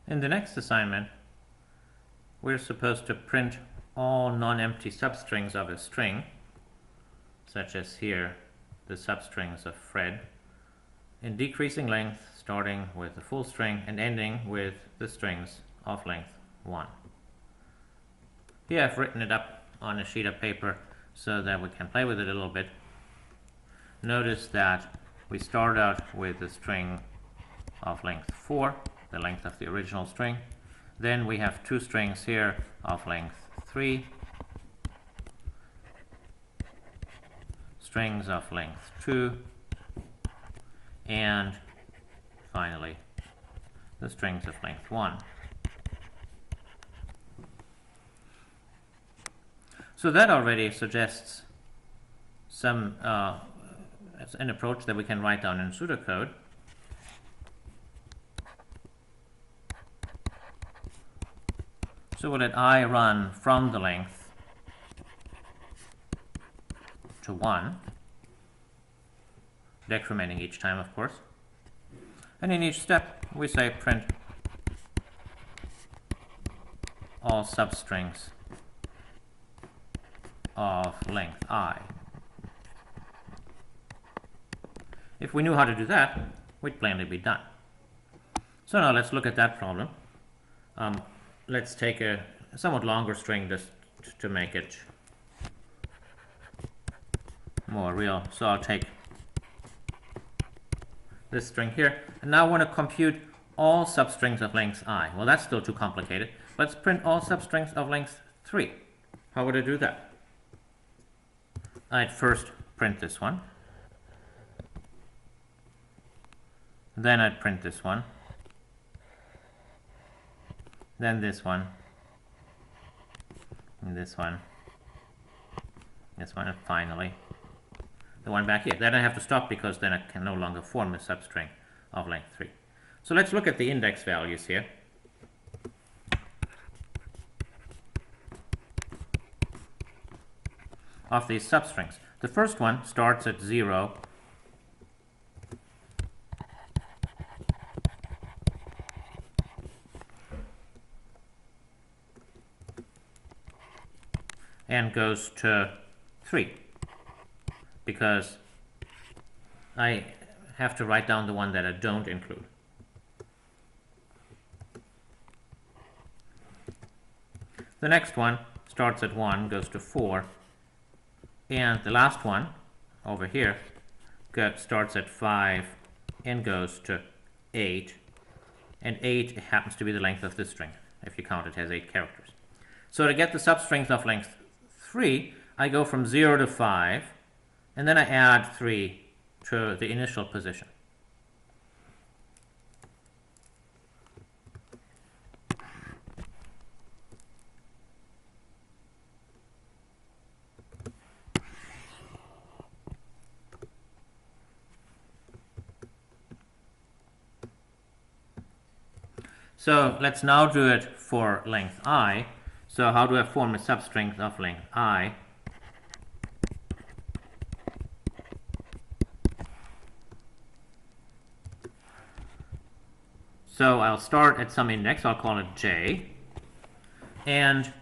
In the next assignment, we're supposed to print all non-empty substrings of a string, such as here the substrings of Fred, in decreasing length, starting with the full string and ending with the strings of length 1. Here I've written it up on a sheet of paper so that we can play with it a little bit. Notice that we start out with a string of length 4, the length of the original string. Then we have two strings here of length 3, strings of length 2, and finally the strings of length 1. So that already suggests some an approach that we can write down in pseudocode. So we'll let I run from the length to 1, decrementing each time, of course. And in each step, we say print all substrings of length I. If we knew how to do that, we'd plainly be done. So now let's look at that problem. Let's take a somewhat longer string just to make it more real. So I'll take this string here, and now I want to compute all substrings of length I. Well, that's still too complicated. Let's print all substrings of length 3. How would I do that? I'd first print this one. Then I'd print this one. Then this one. And this one. This one, and finally the one back here. Then I have to stop because then I can no longer form a substring of length 3. So let's look at the index values here. Of these substrings. The first one starts at 0 and goes to 3 because I have to write down the one that I don't include. The next one starts at 1, goes to 4, and the last one over here starts at 5 and goes to 8, and 8 happens to be the length of this string. If you count, it has 8 characters. So to get the substrings of length 3, I go from 0 to 5, and then I add 3 to the initial position. So let's now do it for length I. So how do I form a substring of length I? So I'll start at some index, I'll call it j. And,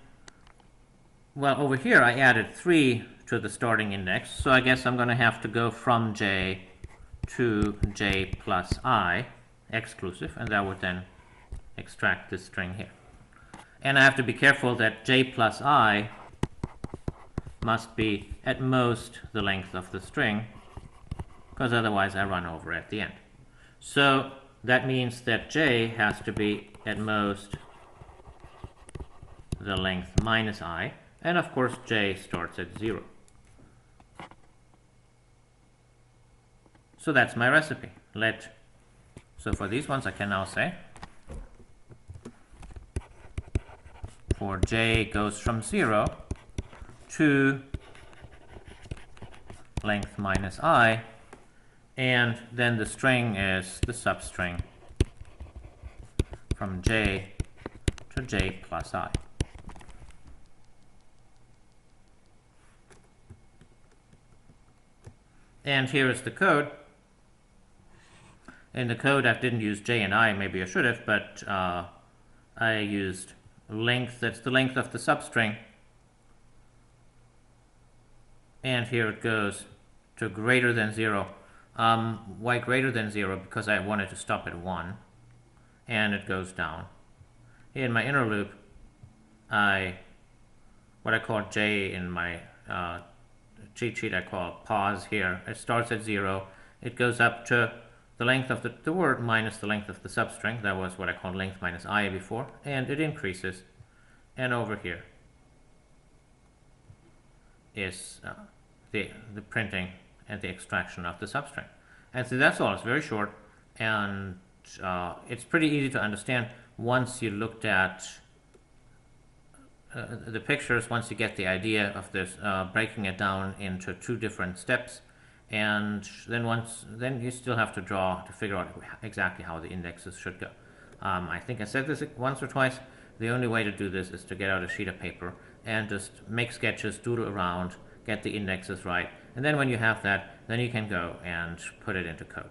well, over here I added 3 to the starting index, so I guess I'm going to have to go from j to j plus I, exclusive, and that would then extract this string here. And I have to be careful that j plus I must be at most the length of the string, because otherwise I run over at the end. So that means that j has to be at most the length minus I, and of course j starts at 0. So that's my recipe. So for these ones I can now say for j goes from 0 to length minus I, and then the string is the substring from j to j plus I. And here is the code. In the code I didn't use j and I, maybe I should have, but I used length, that's the length of the substring, and here it goes to greater than 0. Why greater than 0? Because I wanted to stop at 1, and it goes down. In my inner loop, what I call J in my cheat sheet, I call pause here. It starts at 0. It goes up to the length of the word minus the length of the substring. That was what I called length minus I before. And it increases. And over here is the printing and the extraction of the substring. And so that's all. It's very short. And it's pretty easy to understand once you looked at the pictures, once you get the idea of this, breaking it down into 2 different steps. And then you still have to figure out exactly how the indexes should go. I think I said this once or twice. The only way to do this is to get out a sheet of paper and just make sketches, doodle around, get the indexes right, and then when you have that, then you can go and put it into code.